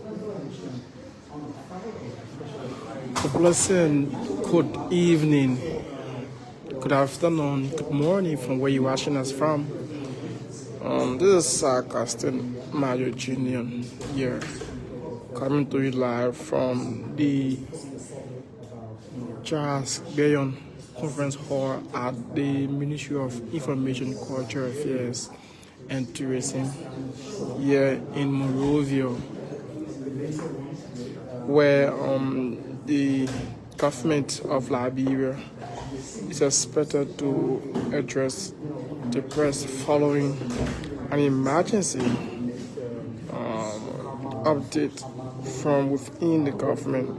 A pleasant good evening, good afternoon, good morning from where you're watching us from. This is Sarcastin Mario Jr. here, coming to you live from the Charles Bayon Conference Hall at the Ministry of Information, Culture Affairs and Tourism here in Monrovia, where the government of Liberia is expected to address the press following an emergency update from within the government.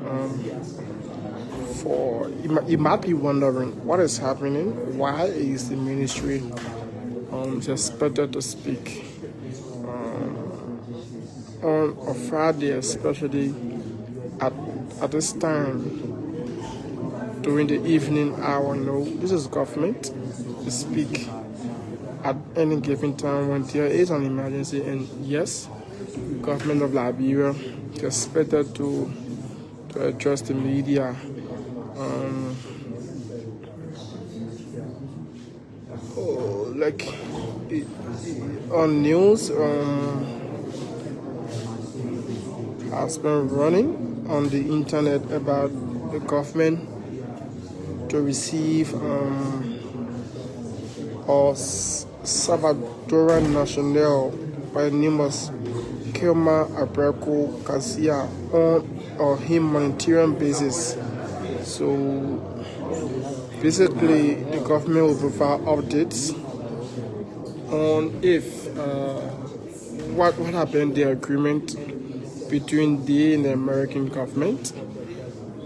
You might be wondering what is happening. Why is the ministry expected to speak on a Friday, especially at this time during the evening hour? No, this is government to speak at any given time when there is an emergency, and yes, government of Liberia is expected to address the media. On news has been running on the internet about the government to receive a Salvadoran national by the name of Kilmar Abrego Garcia on a humanitarian basis. So basically, the government will provide updates on if what happened, the agreement between they and the American government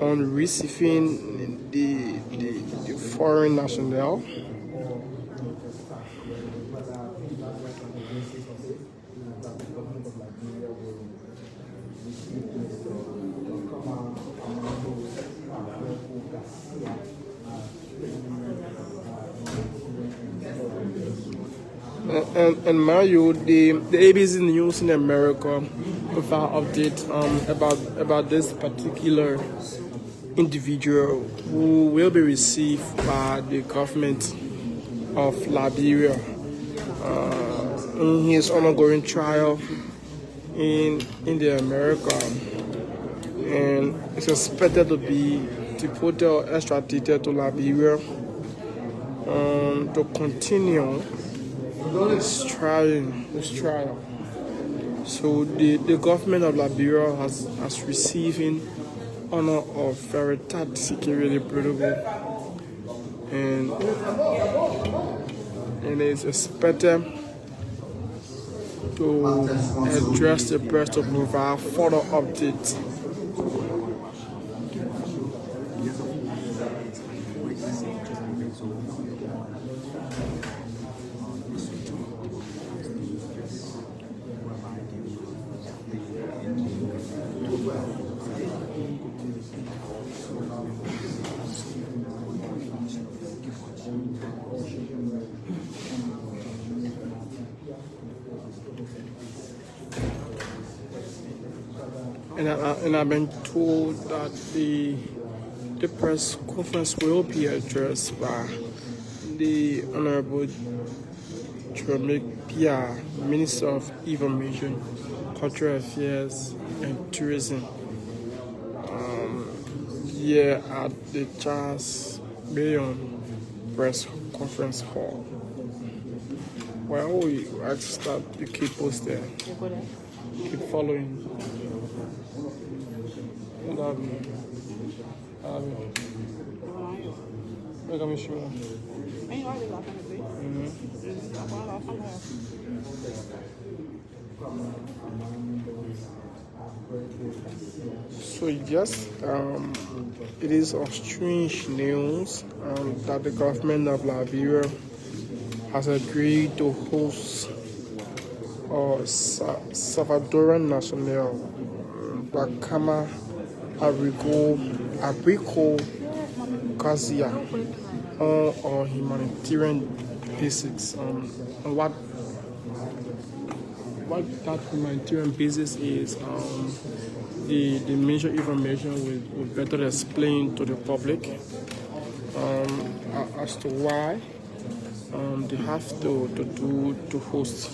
on receiving the foreign national. And Mario, the ABC News in America provide update about this particular individual who will be received by the government of Liberia in his ongoing trial in the America, and it's expected to be deported or extradited to Liberia to continue this trial. So the government of Liberia has receiving honor of very tight security protocol, and is expected to address the press to provide further updates. And I've been told that the press conference will be addressed by the Honorable Pierre, Minister of Information, Cultural Affairs and Tourism, here at the Charles Bayon Press Conference Hall. Well, we ask that you keep posted, keep following. So yes, it is of strange news that the government of Liberia has agreed to host a Salvadoran national, Kilmar Abrego Garcia, on humanitarian basics. What what that humanitarian basis is, the major information will better explain to the public as to why they have to host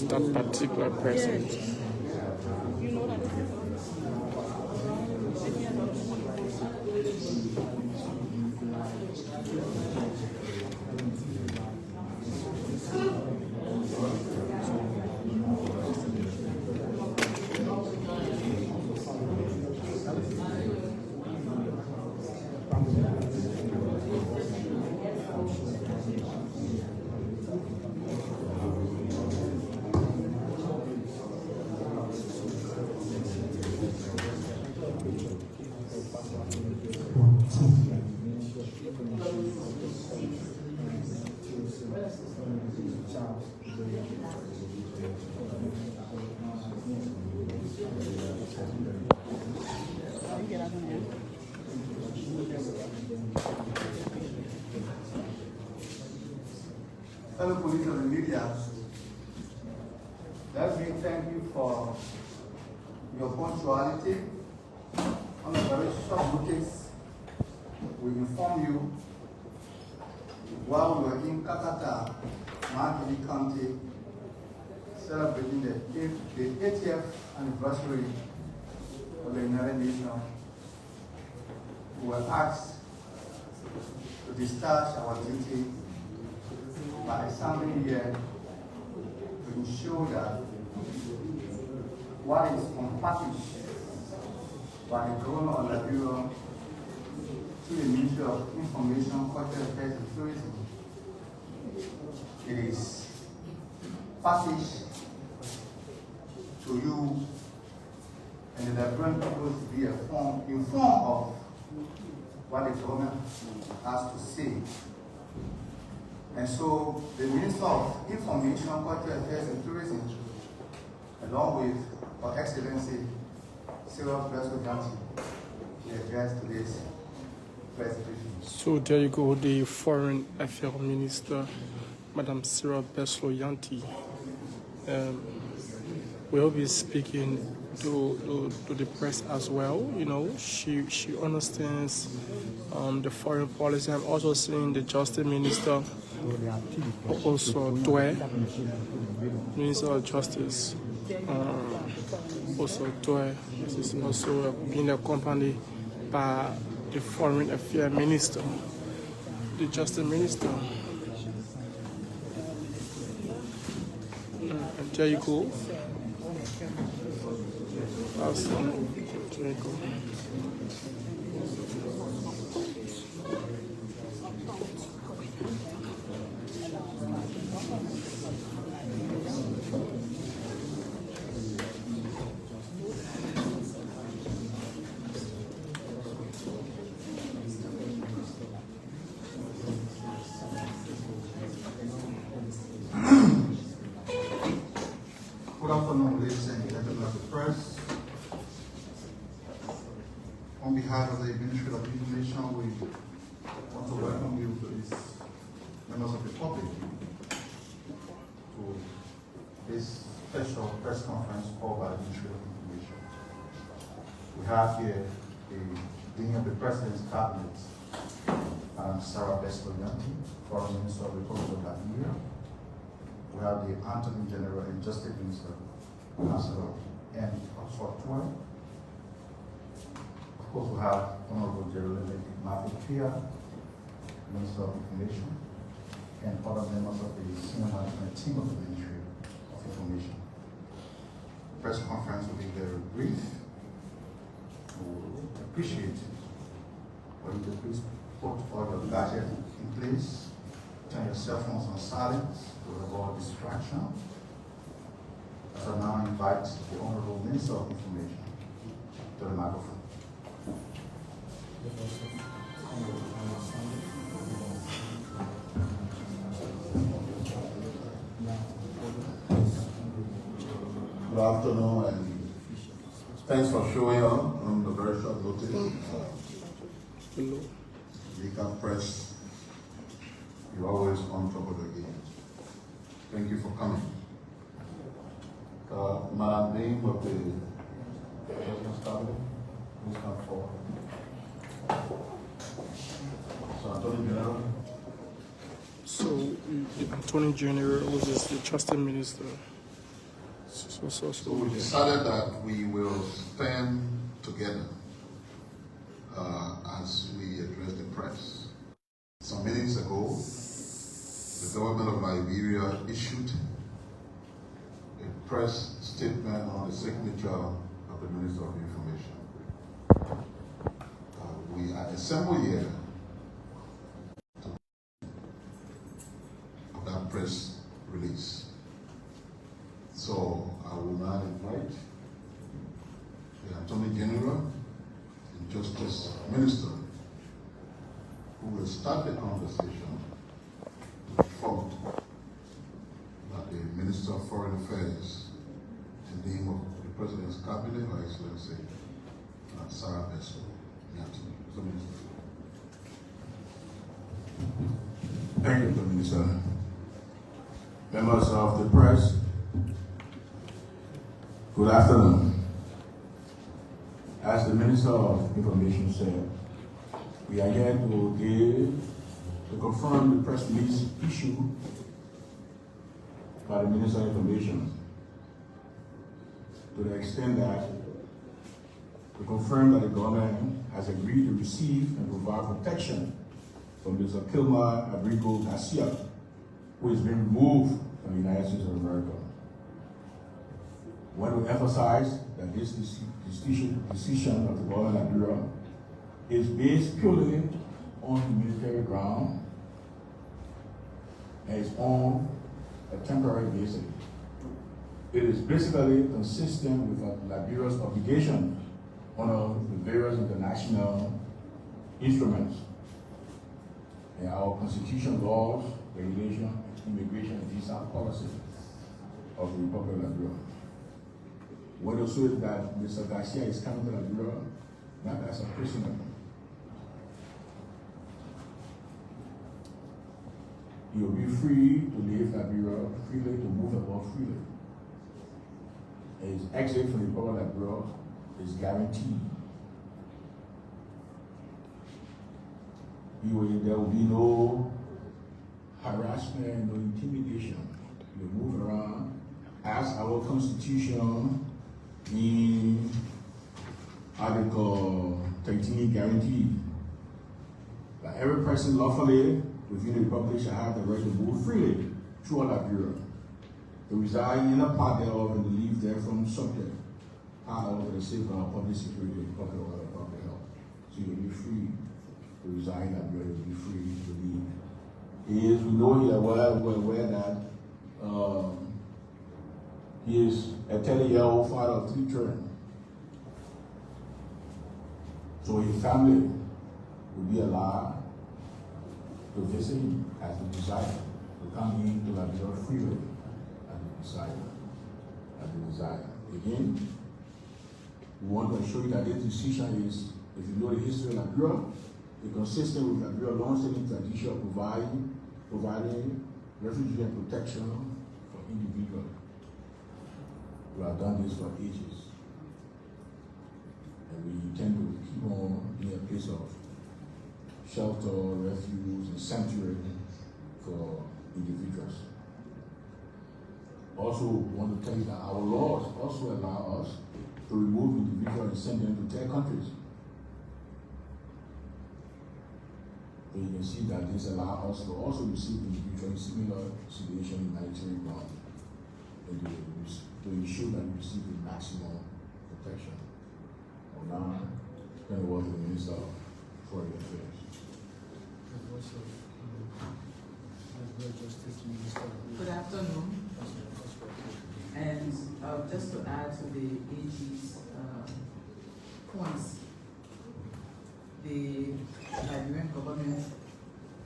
that particular person. Fellow police of the media, let me thank you for your punctuality. On a very short notice, we inform you while we were in Kakata, Mahdi County, celebrating the 80th anniversary of the United Nations. We were asked to discharge our duty by assembling here to ensure that what is unpackaged by the Government of Liberia to the Ministry of Information, Cultural Affairs and Tourism, it is packaged to you and the Liberian people to be informed of what the government has to say. And so the Minister of Information, Cultural Affairs and Tourism, along with Her Excellency Salvadoran President, will address today's presentation. So there you go, the Foreign Affairs Minister, Madam Sarah Beslo-Yanti. Will be speaking to the press as well. You know, she understands the foreign policy. I'm also seeing the Justice Minister, also Dwe, Minister of Justice, also Dwe. This is also being accompanied by the Foreign Affairs Minister, the Justice Minister. And there you go. Awesome. There you go. Good afternoon, ladies and gentlemen of the press. On behalf of the Ministry of Information, we want to welcome you to this members of the public to this special press conference called by the Ministry of Information. We have here the Dean of the President's Cabinet, Sarah Beslo-Yanti, Foreign Minister of the Republic of Liberia. We have the Attorney General and Justice Minister, Ambassador and Software. Of course, we have Honorable General Kilmar, Minister of Information, and other members of the senior management team of the Ministry of Information. The press conference will be very brief. We would appreciate for you to please put all your gadgets in place, turn your cell phones on silent to avoid distraction. As I now invite the Honorable Minister of Information to the microphone. Good afternoon, and thanks for showing up on the very short notice. Legal press, you're always on top of the game. Thank you for coming. Madam Dean of the President's Cabinet, please come forward. So, Attorney General. So, the Attorney General was just the Justice Minister. So we decided that we will stand together as we address the press. Some minutes ago, the Government of Liberia issued a press statement on the signature of the Minister of Information. We are assembled here of that press release. So I will now invite the Attorney General and Justice Minister, who will start the conversation, to inform that the Minister of Foreign Affairs, in the name of the President's Cabinet, Her Excellency Sarah Bessel. Thank you, Mr. Minister. Members of the press, good afternoon. As the Minister of Information said, we are here to confirm the press release issued by the Minister of Information, to the extent that to confirm that the government has agreed to receive and provide protection from Mr. Kilmar Abrego Garcia, who is being removed from the United States of America. I want to emphasize that this decision of the Government of Liberia is based purely on humanitarian ground and is on a temporary basis. It is basically consistent with Liberia's obligation under the various international instruments and our constitution, laws, regulation, immigration, and visa policy of the Republic of Liberia. What also is that Mr. Garcia is coming to Liberia not as a prisoner. He will be free to leave Liberia freely, to move about freely. His exit from the Republic of Liberia is guaranteed. There will be no harassment, no intimidation. He will move around as our Constitution in Article 13 guaranteed. That every person lawfully within the Republic shall have the right to move freely throughout Liberia, to reside in a part thereof and to leave therefrom subject to the safeguard of public security and public order and public health. So you'll be free to reside in Liberia, you'll be free to leave. We know here we're aware that he is a 30-year-old father of 3 children. So his family will be allowed to visit him as they desire, to come into Liberia freely as they desire. Again, we want to assure you that this decision is, if you know the history of Liberia, it's consistent with Liberia's long-standing tradition of providing refugee and protection for individuals. We have done this for ages. And we intend to keep on being a place of shelter, refuge, and sanctuary for individuals. Also, want to tell you that our laws also allow us to remove individuals and send them to third countries. So you can see that this allows us to also receive individuals in similar situation in humanitarian ground, and to ensure that we receive the maximum protection. Now, going to work with the Minister of Foreign Affairs. Good afternoon. And just to add to the AG's points, the Liberian government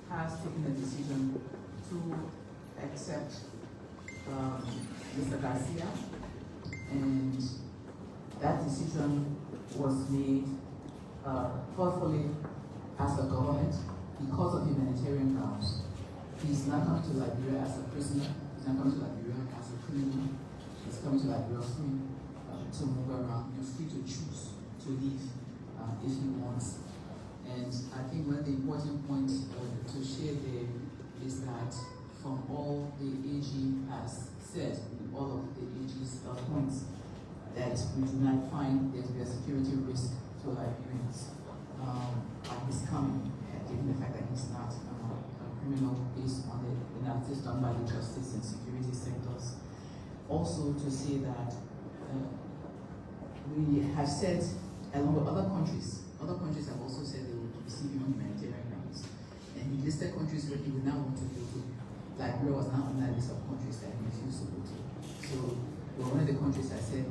has taken a decision to accept Mr. Garcia, and that decision was made thoughtfully as a government because of humanitarian grounds. He's not come to Liberia as a prisoner, he's not come to Liberia as a criminal. He's coming to Liberia free to move around. You're free to choose to leave if he wants. And I think one of the important points to share there is that from all the AG has said, all of the AG's points, that we do not find there to be a security risk to Liberians at his coming, given the fact that he's not a criminal based on the analysis done by the justice and security sectors. Also to say that we have said, along with other countries have also said they will receive him on humanitarian grounds. And he listed countries where he would not want to go to. Liberia was not on that list of countries that he refused to go to. So we're one of the countries that said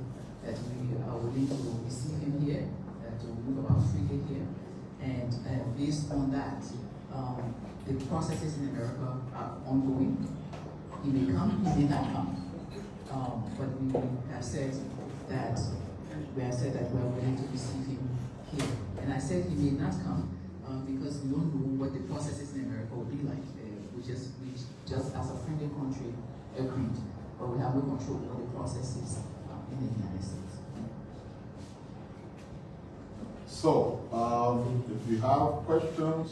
that we are willing to receive him here, to move about freely here. And based on that, the processes in America are ongoing. He may come, he may not come. But we have said that we're willing to receive him here. And I said he may not come because we don't know what the processes in America will be like. We just as a friendly country agreed, but we have no control over the processes in the United States. So, if you have questions,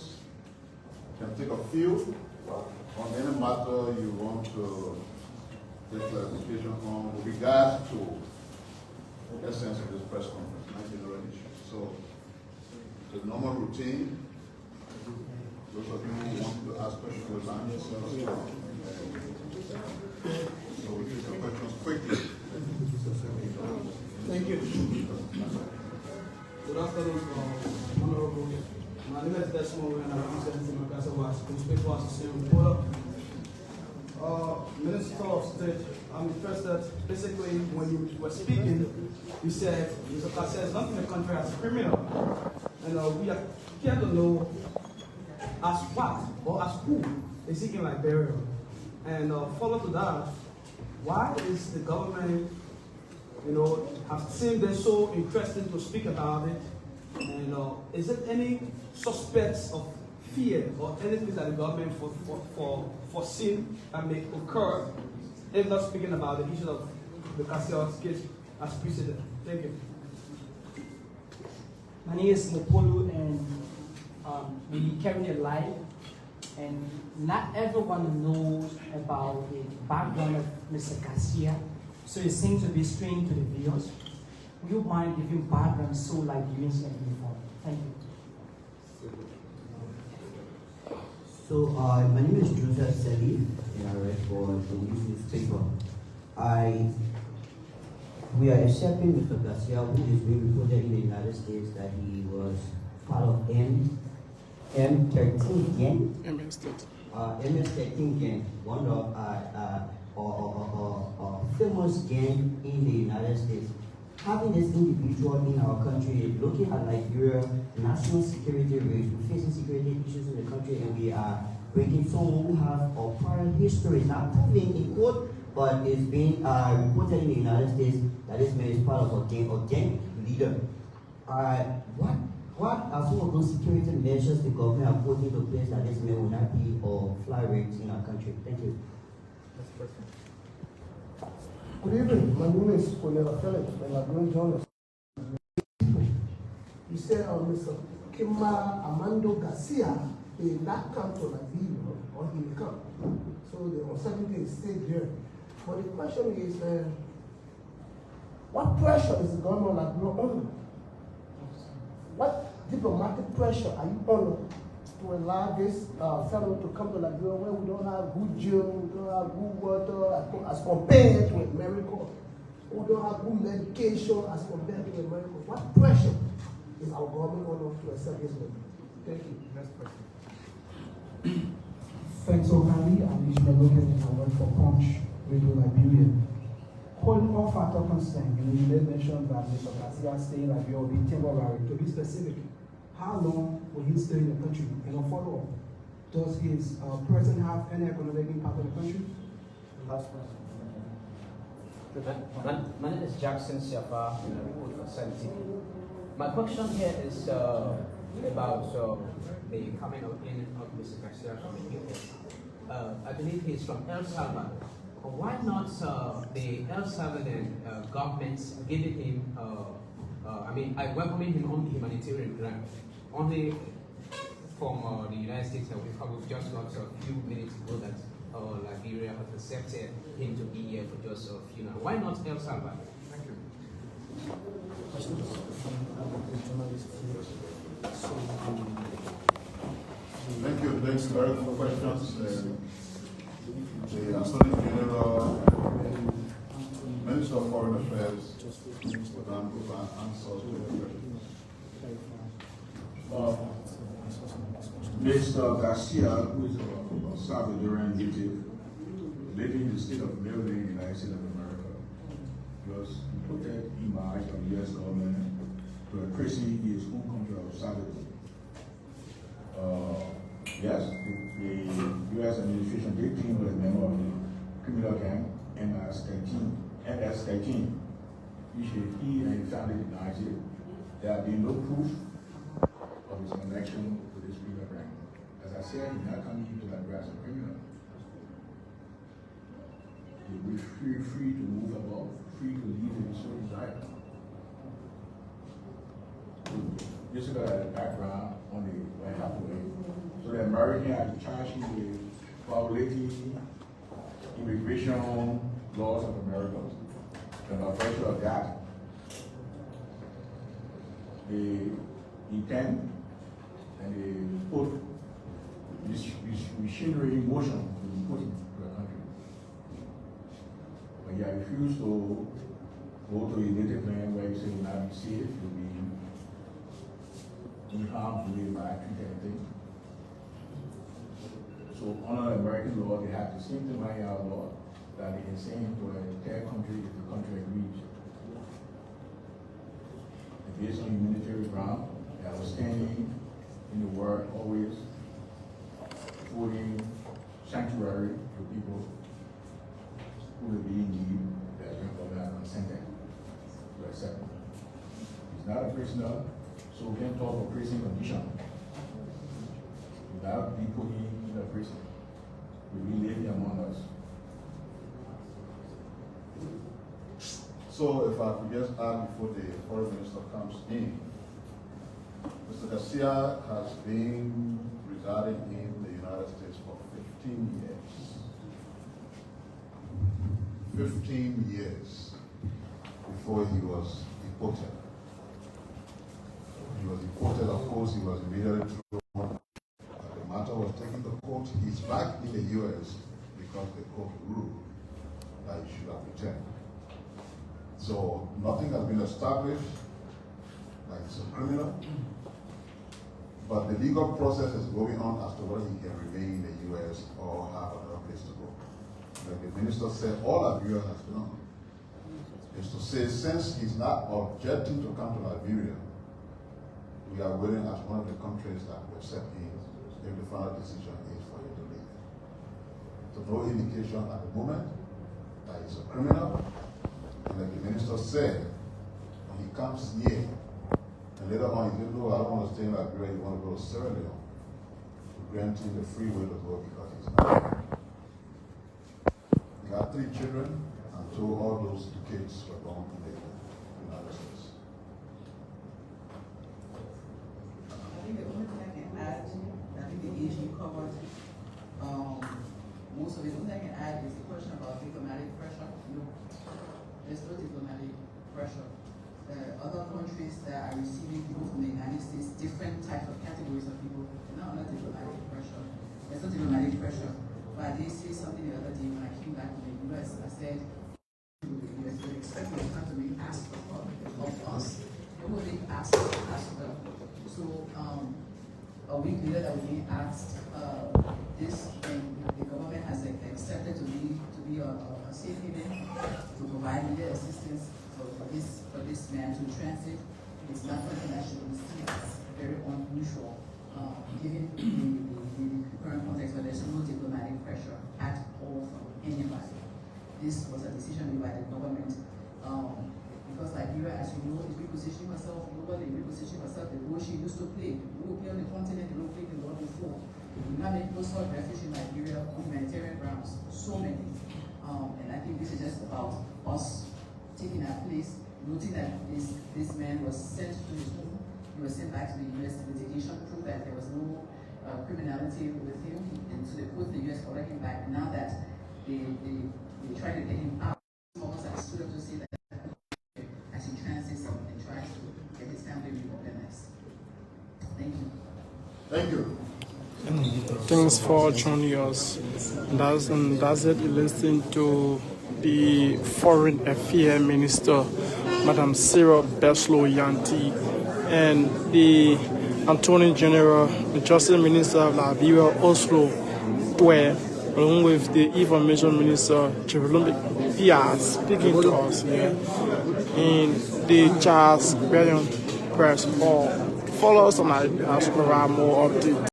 you can take a few on any matter you want to get clarification on with regards to the essence of this press conference, not general issues. So, the normal routine, those of you who want to ask questions will line yourselves up. So we take the questions quickly. Thank you. Good afternoon, Honorable. My name is Desmond and I represent the Democratic Newspaper Association reporter. Minister of State, I'm interested. Basically, when you were speaking, you said Mr. Garcia is not in the country as a criminal. And we are here to know as what or as who is seeking Liberia. And follow to that, why is the government, have seemed they're so interested to speak about it? And is it any suspects of fear or anything that the government foreseen that may occur if not speaking about the issue of the Garcia case as precedent? Thank you. My name is Mopolu, and we carry a life, and not everyone knows about the background of Mr. Garcia, so it seems to be strange to the viewers. Would you mind giving background so Liberians can inform? Thank you. So, my name is Joseph Seli, and I write for the newspaper. We are accepting Mr. Garcia, who is being reported in the United States that he was part of M13 gang. MS-13 gang, one of famous gang in the United States. Having this individual in our country, looking at Liberia, national security risk, we're facing security issues in the country, and we are bringing someone who has a prior history, not proven in court, but is being reported in the United States that this man is part of a gang leader. What are some of those security measures the government are putting into place that this man will not be or fly raped in our country? Thank you. Good evening. My name is Colonel Phillips, and I'm going to join us. You said Mr. Kilmar Abrego Garcia did not come to Liberia, or he will come. So the uncertainty is still there. But the question is, what pressure is the government of Liberia under? What diplomatic pressure are you under to allow this fellow to come to Liberia where we don't have good gym, we don't have good water as compared to America, we don't have good medication as compared to America? What pressure is our government under to accept this money? Thank you. Next question. Thanks so kindly. I'm Ishmael Loken and I work for Punch Radio Liberia. Holding all factor concern, you made mention that Mr. Garcia stay in Liberia will be temporary. To be specific, how long will he stay in the country? And a follow-up, does his presence have any economic impact on the country? Last question. My name is Jackson Siafa, and I work for Santi. My question here is about the coming in of Mr. Garcia from the US. I believe he's from El Salvador. why not the El Salvadoran government giving him, welcoming him on the humanitarian ground? Only from the United States, we probably just got a few minutes ago that Liberia has accepted him to be here for just a few months. Why not El Salvador? Thank you. Thank you. Thanks very good questions. The Attorney General, Minister of Foreign Affairs, would answer the questions. Mr. Garcia, who is a Salvadoran native, living in the state of Maryland, in the United States of America, was deported in March by the U.S. government to a prison in his home country of Salvador. Yes, the U.S. administration did claim was a member of the criminal gang MS-13, which he and his family denied it. There have been no proof of his connection to this criminal gang. As I said, he's not coming into Liberia as a criminal. He will be free to move about, free to live in his own desire. Just look at the background on the what happened. So the American had charged him with violating immigration laws of America. And by virtue of that, they intend and they put this machinery in motion to import him to the country. But he refused to go to a native land where he said he will not be safe, he will be in harm's way by anything. So under American law, they have the same thing like our law, that they can send him to a third country if the country agrees. And based on humanitarian ground, they are standing in the world always affording sanctuary to people who will be in need that are consented to accept him. He's not a prisoner, so we can talk of prison condition. Without people in the prison, will be living among us. So if I could just add before the foreign minister comes in, Mr. Garcia has been residing in the United States for 15 years. 15 years before he was deported. He was deported, of course, he was immediately thrown. The matter was taken to court. He's back in the U.S. because the court ruled that he should have returned. So nothing has been established, like he's a criminal. But the legal process is going on as to whether he can remain in the U.S. or have another place to go. Like the minister said, all Liberia has done is to say, since he's not objecting to come to Liberia, we are willing as one of the countries that will accept him if the final decision is for him to leave. So no indication at the moment that he's a criminal. And like the minister said, when he comes here, and later on he said, no, I don't want to stay in Liberia, you want to go to Sierra Leone. To grant him the free will to go because he's not. He had 3 children, and all those 2 kids were born in the United States. I think the only thing I can add, I think the age you covered, most of it, the only thing I can add is the question about diplomatic pressure. There's no diplomatic pressure. Other countries that are receiving people from the United States, different types of categories of people, they're not under diplomatic pressure. There's no diplomatic pressure. But I did say something the other day when I came back to the US. I said, the US would expect the country to be asked of us. Nobody asked them. So a week later that we being asked this, and the government has accepted to be a safe haven to provide immediate assistance for this man to transit. It's not something that should be seen as very unusual, given the current context, but there's no diplomatic pressure at all from anybody. This was a decision made by the government. Because Liberia, as you know, is repositioning herself globally, repositioning herself the role she used to play. We will play on the continent, the role played the role before. We now make those sort of refuge in Liberia on humanitarian grounds. So many. And I think this is just about us taking our place, noting that this man was sent to his home. He was sent back to the U.S. to litigation, prove that there was no criminality with him, and so they put the U.S. order him back. And now that they try to get him out, almost like stood up to say that as he transits and tries to get his family reorganized. Thank you. Thank you. Thanks for joining us. That's it. You listen to the Foreign Affairs Minister, Madam Sarah Beslow Yanti, and the Attorney General, the Justice Minister of Liberia, Oslo Dwe, along with the Information Minister, Jerome Pia, speaking to us here in the Charles Brilliant Press Hall. Follow us on our diaspora, more updates.